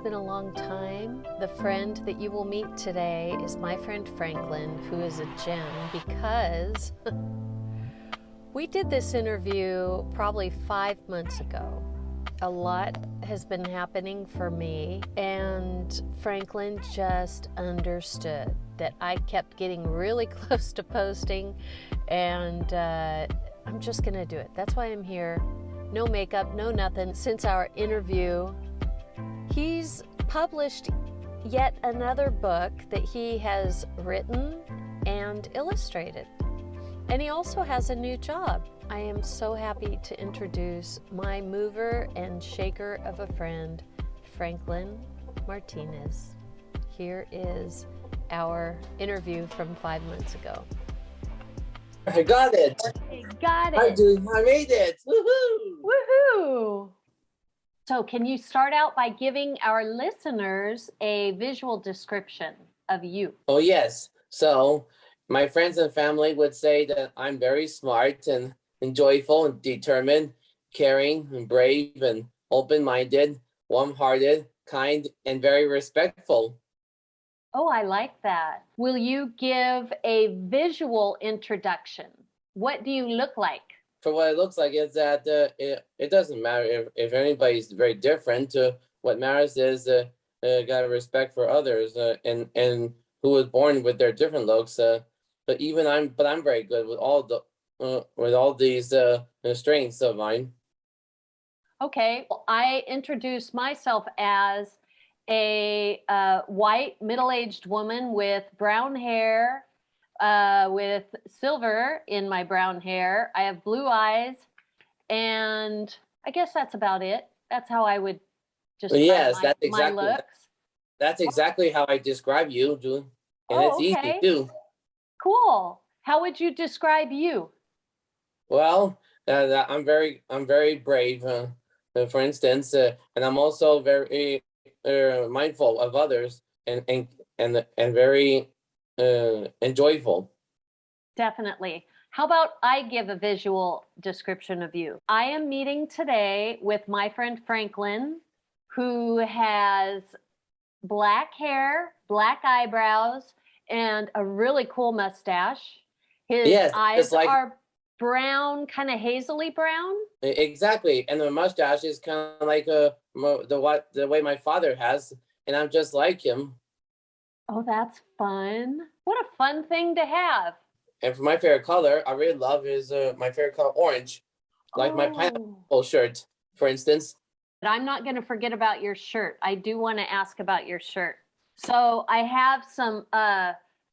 been a long time. The friend that you will meet today is my friend Franklin, who is a gem because we did this interview probably 5 months ago. A lot has been happening for me, and Franklin just understood that I kept getting really close to posting, and I'm just gonna do it. That's why I'm here. No makeup, no nothing. Since our interview, he's published yet another book that he has written and illustrated. And he also has a new job. I am so happy to introduce my mover and shaker of a friend, Franklin Martinez. Here is our interview from 5 months ago. I got it. Got it. I made it. Woohoo! Woohoo! So can you start out by giving our listeners a visual description of you? Oh, yes. So my friends and family would say that I'm very smart and joyful and determined, caring and brave and open-minded, warm-hearted, kind, and very respectful. Oh, I like that. Will you give a visual introduction? What do you look like? For what it looks like is that it doesn't matter if anybody's very different. What matters is got respect for others and who was born with their different looks. But I'm very good with all these strengths of mine. Okay, well, I introduce myself as a white middle-aged woman with brown hair, with silver in my brown hair. I have blue eyes, and I guess that's about it. That's how I would describe my looks. That's exactly how I describe you, Julie. And it's easy too. Cool. How would you describe you? Well, I'm very brave, for instance, and I'm also very mindful of others and very joyful. Definitely. How about I give a visual description of you? I am meeting today with my friend Franklin, who has black hair, black eyebrows, and a really cool mustache. His eyes are brown, kind of hazily brown. Exactly, and the mustache is kind of like the way my father has, and I'm just like him. Oh, that's fun! What a fun thing to have. And for my favorite color, I really love is my favorite color, orange, like my pineapple shirt, for instance. But I'm not going to forget about your shirt. I do want to ask about your shirt. So I have some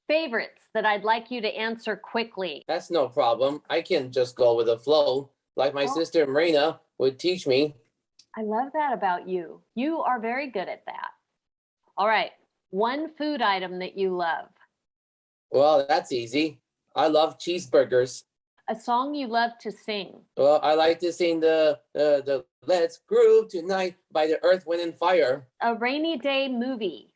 favorites that I'd like you to answer quickly. That's no problem. I can just go with the flow, like my sister Marina would teach me. I love that about you. You are very good at that. All right. One food item that you love. Well, that's easy. I love cheeseburgers. A song you love to sing. Well, I like to sing the Let's Groove Tonight by the Earth, Wind, and Fire. A rainy day movie.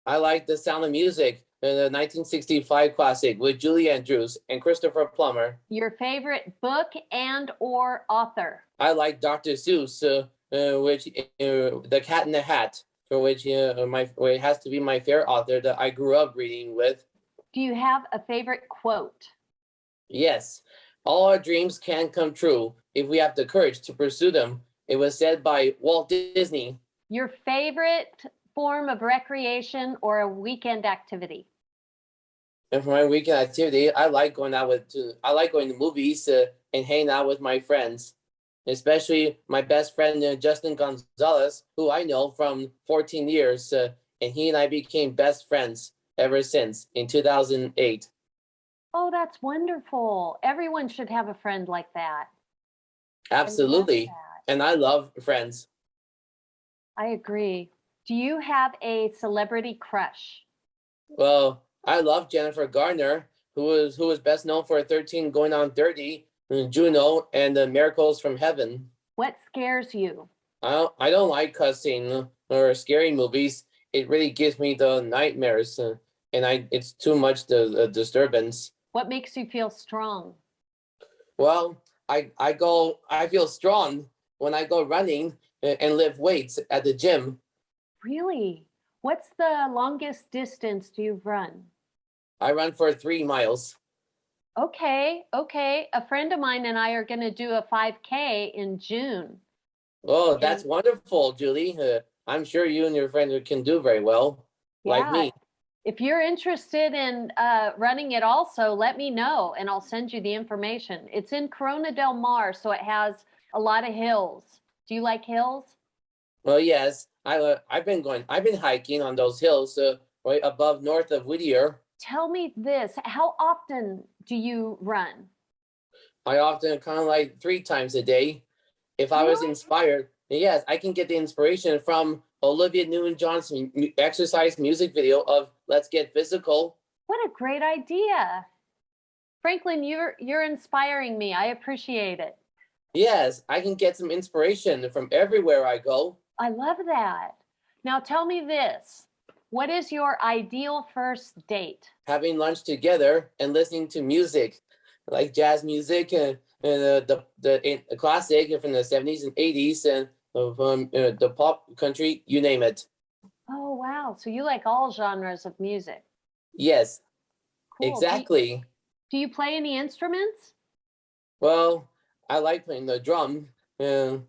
I like The Sound of Music, the 1965 classic with Julie Andrews and Christopher Plummer. Your favorite book and or author. I like Dr. Seuss, which The Cat in the Hat, for which it has to be my favorite author that I grew up reading with. Do you have a favorite quote? Yes. All our dreams can come true if we have the courage to pursue them. It was said by Walt Disney. Your favorite form of recreation or a weekend activity? And for my weekend activity, I like going to movies and hanging out with my friends, especially my best friend Justin Gonzalez, who I know from 14 years, and he and I became best friends ever since in 2008. Oh, that's wonderful. Everyone should have a friend like that. Absolutely. And I love friends. I agree. Do you have a celebrity crush? Well, I love Jennifer Garner, who was best known for 13 Going on 30, Juno, and the Miracles from Heaven. What scares you? I don't like cussing or scary movies. It really gives me the nightmares, and it's too much the disturbance. What makes you feel strong? Well, I feel strong when I go running and lift weights at the gym. Really? What's the longest distance you've run? I run for 3 miles. Okay, okay. A friend of mine and I are going to do a 5K in June. Oh, that's And wonderful, Julie. I'm sure you and your friend can do very well, like yeah, me. if you're interested in running it also, let me know and I'll send you the information. It's in Corona del Mar, so it has a lot of hills. Do you like hills? Well, yes, I've been hiking on those hills right above north of Whittier. Tell me this, how often do you run? I often kind of like 3 times a day. If I was Really? inspired, yes, I can get the inspiration from Olivia Newton-John's exercise music video of "Let's Get Physical." What a great idea. Franklin, you're inspiring me. I appreciate it. Yes, I can get some inspiration from everywhere I go. I love that. Now tell me this. What is your ideal first date? Having lunch together and listening to music, like jazz music and the classic from the 70s and 80s and from the pop country, you name it. Oh, wow. So you like all genres of music. Yes, Cool. exactly. Do you play any instruments? Well, I like playing the drum, and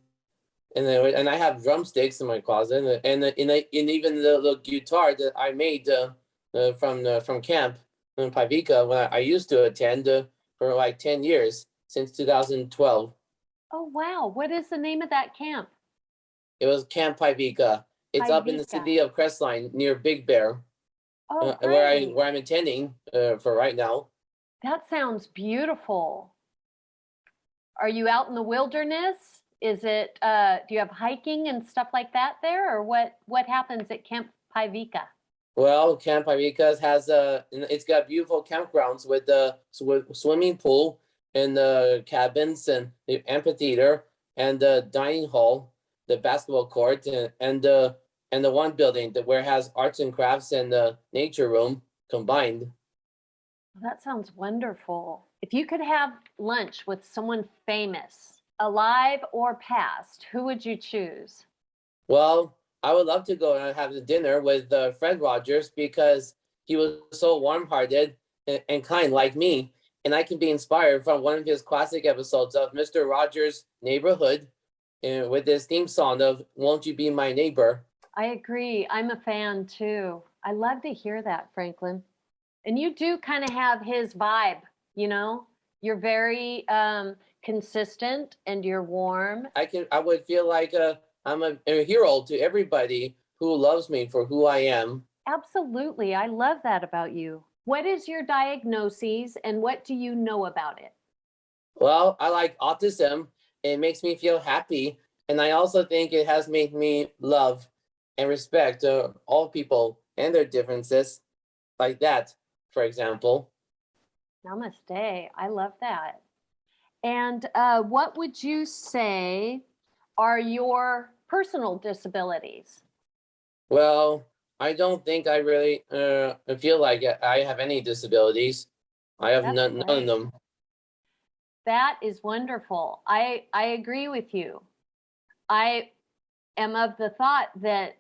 I have drumsticks in my closet, and even the guitar that I made from camp in Pavica when I used to attend for like 10 years since 2012. Oh, wow. What is the name of that camp? It was Camp Pavica. It's up in the Paivica. city of Crestline near Big Bear, Oh, where great. I'm attending for right now. That sounds beautiful. Are you out in the wilderness? Is it, do you have hiking and stuff like that there? Or what happens at Camp Paivica? Well, Camp Pavicas has it's got beautiful campgrounds with the swimming pool and the cabins and the amphitheater and the dining hall, the basketball court and the one building that where it has arts and crafts and the nature room combined. That sounds wonderful. If you could have lunch with someone famous, alive or past, who would you choose? Well, I would love to go and have the dinner with Fred Rogers because he was so warm-hearted and kind like me, and I can be inspired from one of his classic episodes of Mr. Rogers' Neighborhood with his theme song of "Won't You Be My Neighbor." I agree. I'm a fan too. I love to hear that, Franklin. And you do kind of have his vibe, you know? You're very consistent and you're warm. I would feel like I'm a hero to everybody who loves me for who I am. Absolutely. I love that about you. What is your diagnosis and what do you know about it? Well, I like autism. It makes me feel happy, and I also think it has made me love and respect all people and their differences, like that, for example. Namaste. I love that. And what would you say are your personal disabilities? Well, I don't think I really feel like I have any disabilities. I have That's none of great. them. That is wonderful. I agree with you. I am of the thought that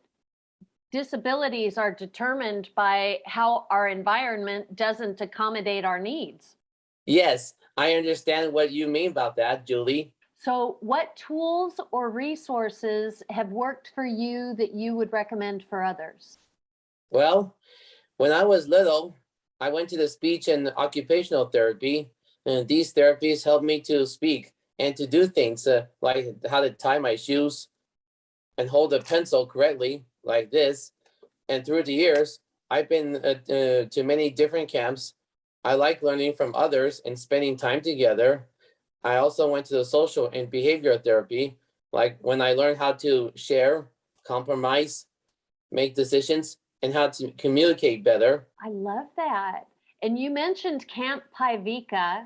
disabilities are determined by how our environment doesn't accommodate our needs. Yes, I understand what you mean about that, Julie. So, what tools or resources have worked for you that you would recommend for others? Well, when I was little, I went to the speech and occupational therapy, and these therapies helped me to speak and to do things like how to tie my shoes and hold a pencil correctly, like this. And through the years, I've been to many different camps. I like learning from others and spending time together. I also went to the social and behavioral therapy, like when I learned how to share, compromise, make decisions, and how to communicate better. I love that. And you mentioned Camp Paivica.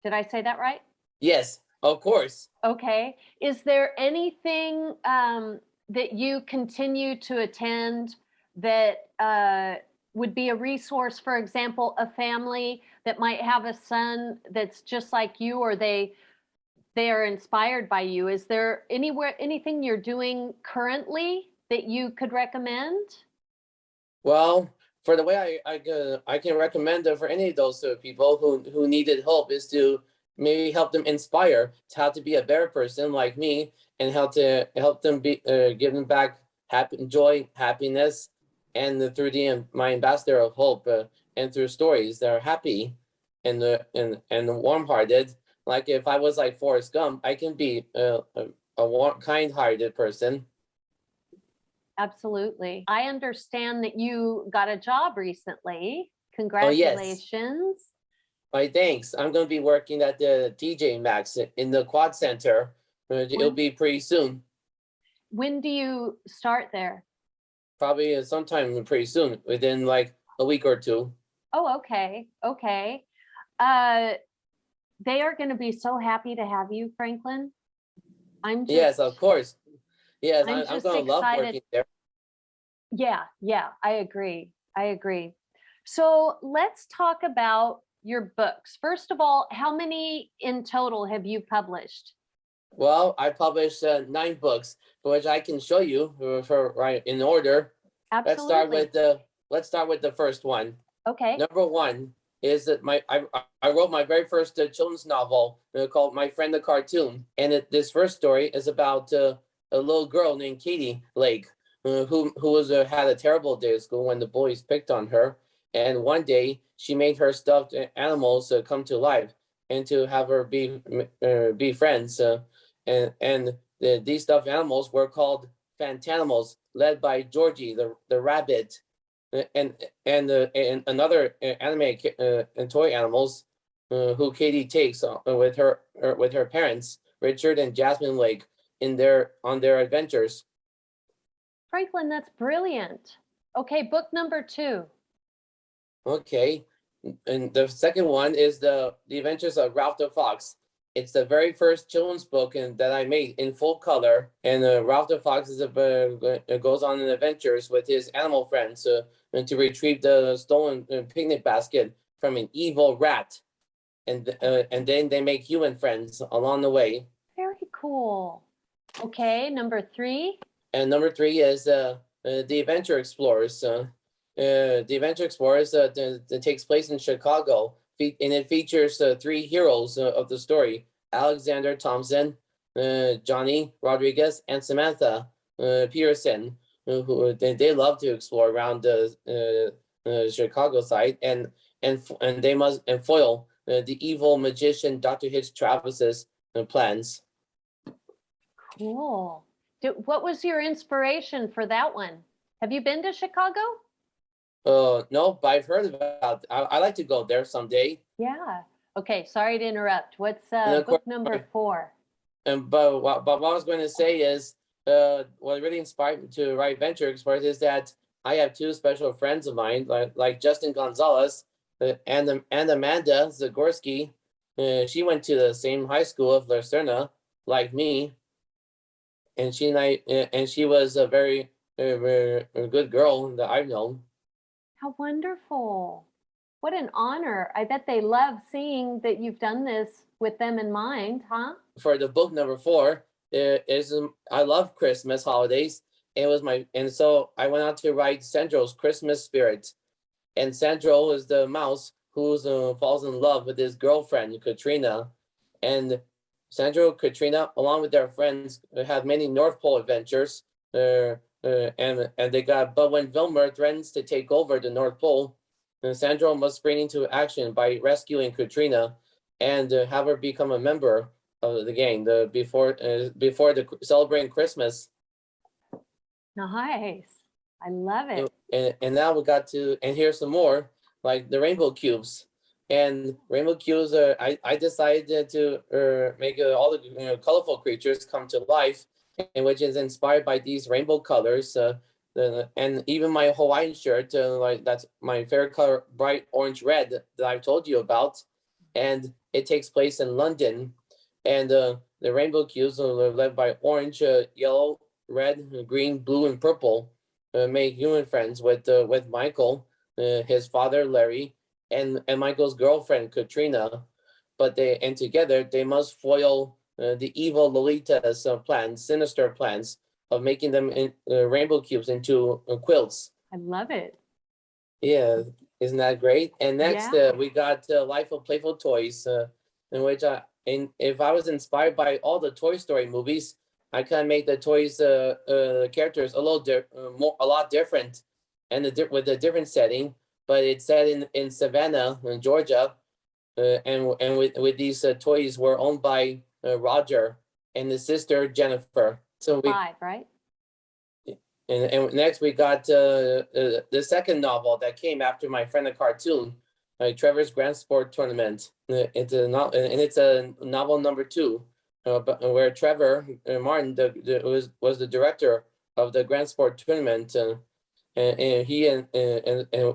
Did I say that right? Yes, of course. Okay. Is there anything that you continue to attend that would be a resource? For example, a family that might have a son that's just like you, or they are inspired by you. Is there anything you're doing currently? that you could recommend? Well, for the way I can recommend for any of those people who needed help is to maybe help them inspire to how to be a better person like me, and how to help them be give them back joy, happiness, and through my ambassador of hope, and through stories that are happy and warm-hearted. Like if I was like Forrest Gump, I can be a warm, kind-hearted person. Absolutely. I understand that you got a job recently. Oh yes. Congratulations. All right, thanks. I'm going to be working at the TJ Maxx in the Quad Center. It'll be pretty soon. When do you start there? Probably sometime pretty soon, within like a week or two. Oh, okay. Okay. They are going to be so happy to have you, Franklin. Yes, of course. Yes, I'm I'm just going to love excited. working there. Yeah, I agree. So let's talk about your books. First of all, how many in total have you published? Well, I published 9 books, which I can show you for right in order. Absolutely. Let's start with the first one. Okay. Number 1 is that I wrote my very first children's novel called My Friend the Cartoon, and this first story is about a little girl named Katie Lake, who had a terrible day at school when the bullies picked on her, and one day she made her stuffed animals come to life, and to have her be friends, and these stuffed animals were called Fantanimals, led by Georgie the rabbit, and another animated and toy animals who Katie takes with her parents, Richard and Jasmine Lake, on their adventures. Franklin, that's brilliant. Okay, book number 2. Okay, and the second one is the Adventures of Ralph the Fox. It's the very first children's book that I made in full color, and Ralph the Fox goes on adventures with his animal friends and to retrieve the stolen picnic basket from an evil rat, and then they make human friends along the way. Very cool. Okay, number 3. And number 3 is the Adventure Explorers. The Adventure Explorers that takes place in Chicago, and it features 3 heroes of the story: Alexander Thompson, Johnny Rodriguez, and Samantha Peterson, who they love to explore around the Chicago site, and they must foil the evil magician Dr. Hitch Travis's plans. Cool. What was your inspiration for that one? Have you been to Chicago? No, but I've heard about. I like to go there someday. Yeah. Okay. Sorry to interrupt. What's book number 4? But what I was going to say is, what really inspired me to write Adventure Explorers is that I have 2 special friends of mine, like Justin Gonzalez and Amanda Zagorski. She went to the same high school of Lucerna like me, and she was a very good girl that I've known. How wonderful. What an honor. I bet they love seeing that you've done this with them in mind, huh? For the book number 4, I love Christmas holidays. And so I went out to write Sandros' Christmas Spirit. And Sandro is the mouse who falls in love with his girlfriend, Katrina. And Sandro and Katrina, along with their friends, have many North Pole adventures. But when Wilmer threatens to take over the North Pole, Sandro must spring into action by rescuing Katrina and have her become a member of the gang before celebrating Christmas. Nice. I love it. And now we got to, and here's some more, like the rainbow cubes. And rainbow cubes, I decided to make all the colorful creatures come to life, and which is inspired by these rainbow colors. And even my Hawaiian shirt, that's my favorite color, bright orange red that I've told you about. And it takes place in London. And the rainbow cubes are led by orange, yellow, red, green, blue, and purple. Make human friends with Michael, his father Larry, and Michael's girlfriend Katrina. But together they must foil the evil Lolita's plans, sinister plans, of making them in rainbow cubes into quilts. I love it. Yeah, isn't that great? And next, Yeah. we got Life of Playful Toys, in which if I was inspired by all the Toy Story movies, I kind of make the toys characters a lot different, and with a different setting. But it's set in Savannah, in Georgia, and with these toys were owned by Roger and his sister Jennifer. So we 5, right? and next we got the second novel that came after My Friend the Cartoon, Trevor's Grand Sport Tournament. It's a novel number 2, but where Trevor Martin was the director of the Grand Sport Tournament, and he and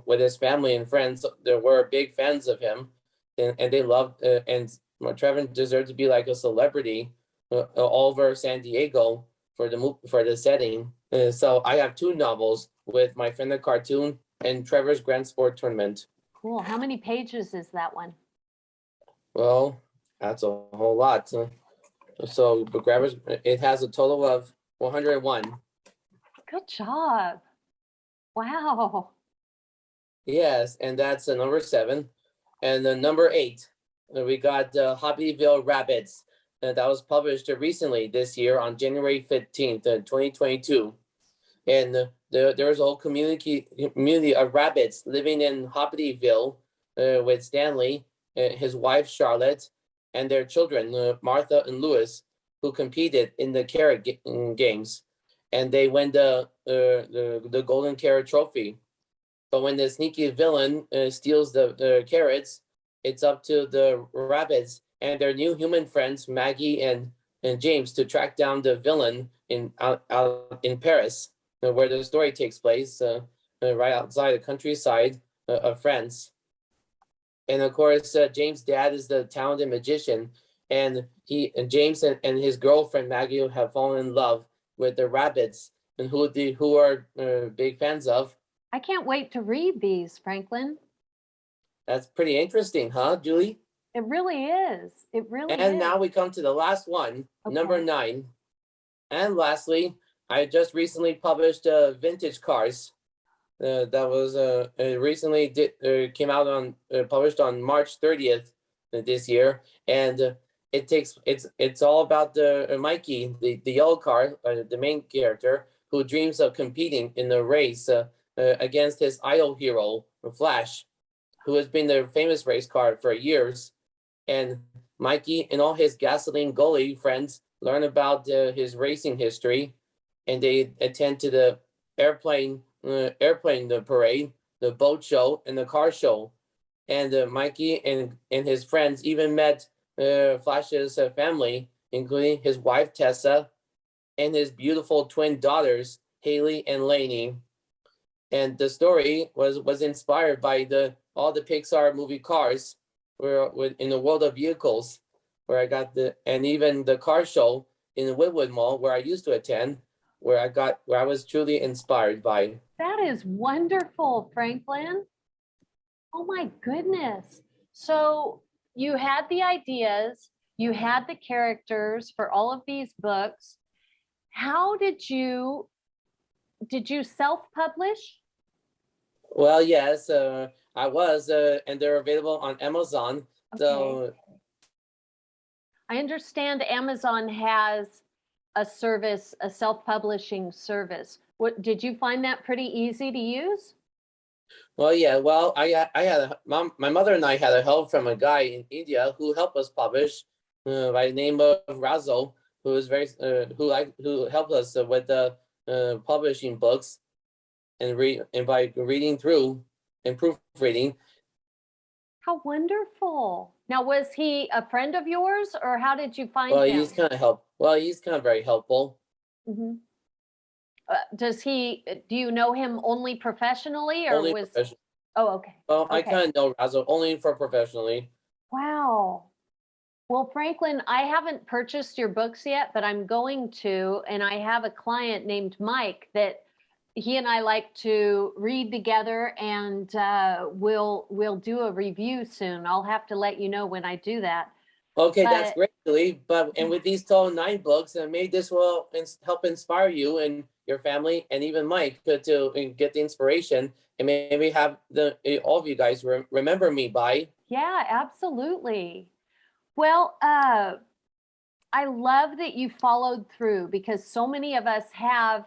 with his family and friends, they were big fans of him, and they loved and Trevor deserved to be like a celebrity all over San Diego for the setting. So I have 2 novels with My Friend the Cartoon and Trevor's Grand Sport Tournament. Cool. How many pages is that one? Well, that's a whole lot. So it has a total of 101. Good job. Wow. Yes, and that's number 7. And number 8, we got Hoppity Rabbits. That was published recently this year on January 15th, 2022. And there's a whole community of rabbits living in Hoppityville with Stanley, his wife Charlotte, and their children Martha and Louis, who competed in the carrot games, and they won the golden carrot trophy. But when the sneaky villain steals the carrots, it's up to the rabbits and their new human friends Maggie and James to track down the villain out in Paris, where the story takes place, right outside the countryside of France. And of course, James' dad is the talented magician, and James and his girlfriend Maggie have fallen in love with the rabbits, and who are big fans of. I can't wait to read these, Franklin. That's pretty interesting, huh, Julie? It really is. It really is. And now we come to the last one, number 9. And lastly, I just recently published Vintage Cars. That was recently came out on published on March 30th this year, and it's all about the Mikey, the yellow car, the main character, who dreams of competing in a race against his idol hero Flash, who has been the famous race car for years. And Mikey and all his gasoline goalie friends learn about his racing history, and they attend to the airplane parade, the boat show, and the car show. And Mikey and his friends even met Flash's family, including his wife Tessa and his beautiful twin daughters Haley and Lainey. And the story was inspired by all the Pixar movie Cars, where in the world of vehicles, where I got and even the car show in the Woodwood Mall where I used to attend, where I was truly inspired by. That is wonderful, Franklin. Oh my goodness. So you had the ideas, you had the characters for all of these books. How did you self-publish? Well, yes, I was, and they're available on Amazon. Okay. So I understand Amazon has a service, a self-publishing service. Did you find that pretty easy to use? well, yeah, well, I had my mother and I had a help from a guy in India who helped us publish, by the name of Razo, who is who helped us with the publishing books and by reading through and proofreading. How wonderful. Now, was he a friend of yours, or how did you find Well, him? he's kind of very helpful. Mhm. Do you know him only professionally, or Only was? professional. Oh, okay. Well, I Okay. kind of know Razo only for professionally. Wow. Well, Franklin, I haven't purchased your books yet, but I'm going to, and I have a client named Mike that he and I like to read together, and we'll do a review soon. I'll have to let you know when I do that. Okay, But that's great. Julie. But and with these total 9 books, maybe this will help inspire you and your family, and even Mike to get the inspiration, and maybe have all of you guys remember me by. Yeah, absolutely. Well, I love that you followed through, because so many of us have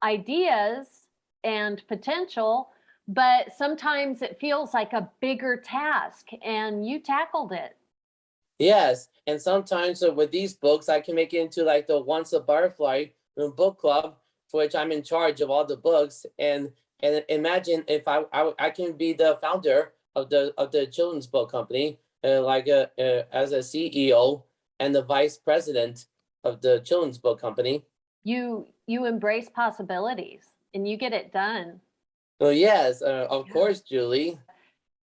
ideas and potential, but sometimes it feels like a bigger task, and you tackled it. Yes, and sometimes with these books, I can make it into like the Once a Butterfly book club, for which I'm in charge of all the books. And imagine if I can be the founder of the children's book company, as a CEO and the vice president of the children's book company. You embrace possibilities and you get it done. Well, yes, of course, Julie.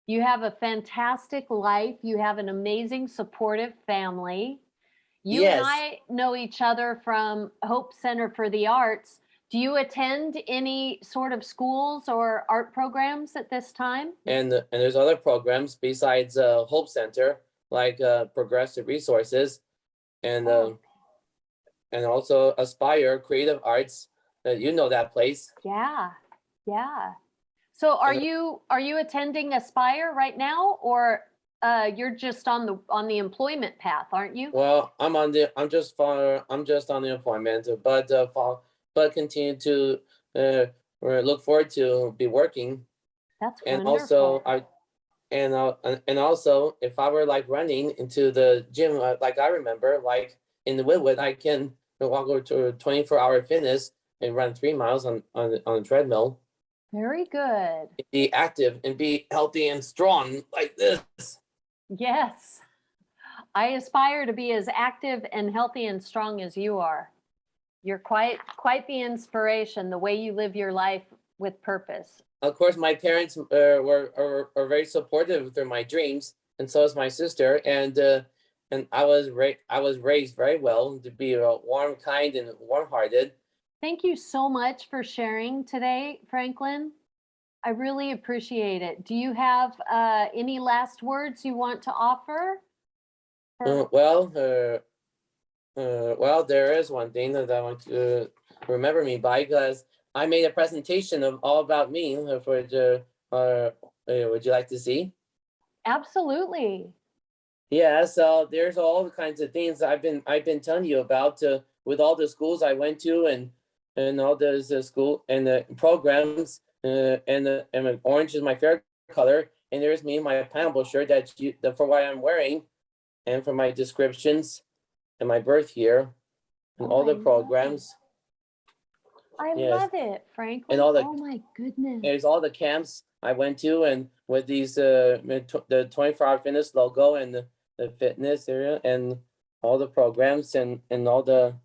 You have a fantastic life. You have an amazing, supportive family. You and Yes. I know each other from Hope Center for the Arts. Do you attend any sort of schools or art programs at this time? And there's other programs besides Hope Center, like Progressive Resources, and and also Aspire Creative Arts. You know that place. Yeah, yeah. So are you attending Aspire right now, or you're just on the employment path, aren't you? Well, I'm just on the employment, but continue to look forward to be working. That's And wonderful. also and also, if I were like running into the gym, like I remember, like in the Woodwood, I can walk over to 24-hour fitness and run 3 miles on a treadmill. Very good. Be active and be healthy and strong like this. Yes. I aspire to be as active and healthy and strong as you are. You're quite the inspiration, the way you live your life with purpose. Of course, my parents were very supportive through my dreams, and so is my sister. And I was raised very well to be warm, kind, and warm-hearted. Thank you so much for sharing today, Franklin. I really appreciate it. Do you have any last words you want to offer? Well, there is one thing that I want to remember me by, because I made a presentation of all about me for the. Would you like to see? Absolutely. Yeah, so there's all kinds of things I've been telling you about with all the schools I went to, and all those school and the programs, and orange is my favorite color. And there's me in my pineapple shirt for what I'm wearing, and for my descriptions, and my birth year, and all the programs. I love it, Franklin. And all the, oh my goodness. There's all the camps I went to, and with these the 24-hour fitness logo, and the fitness area, and all the programs, and all the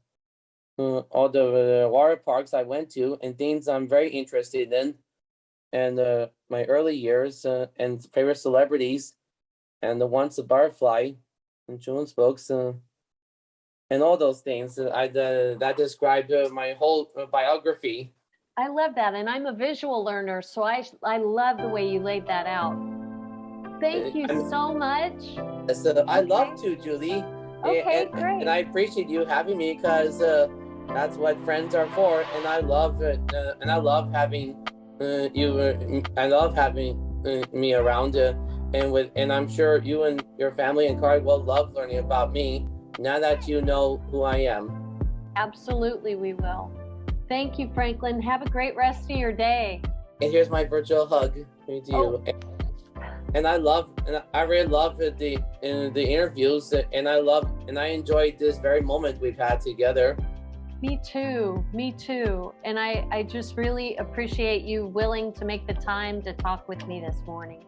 water parks I went to, and things I'm very interested in, and my early years, and favorite celebrities, and the Once a Butterfly, and children's books, and all those things that described my whole biography. I love that, and I'm a visual learner, so I love the way you laid that out. Thank you so much. So I love to, Julie. Okay, great. And I appreciate you having me, because that's what friends are for, and I love it. And I love having you. I love having me around. And I'm sure you and your family and Carl will love learning about me now that you know who I am. Absolutely, we will. Thank you, Franklin. Have a great rest of your day. And here's my virtual hug to you. And I really love the interviews, and I enjoyed this very moment we've had together. Me too. And I just really appreciate you willing to make the time to talk with me this morning.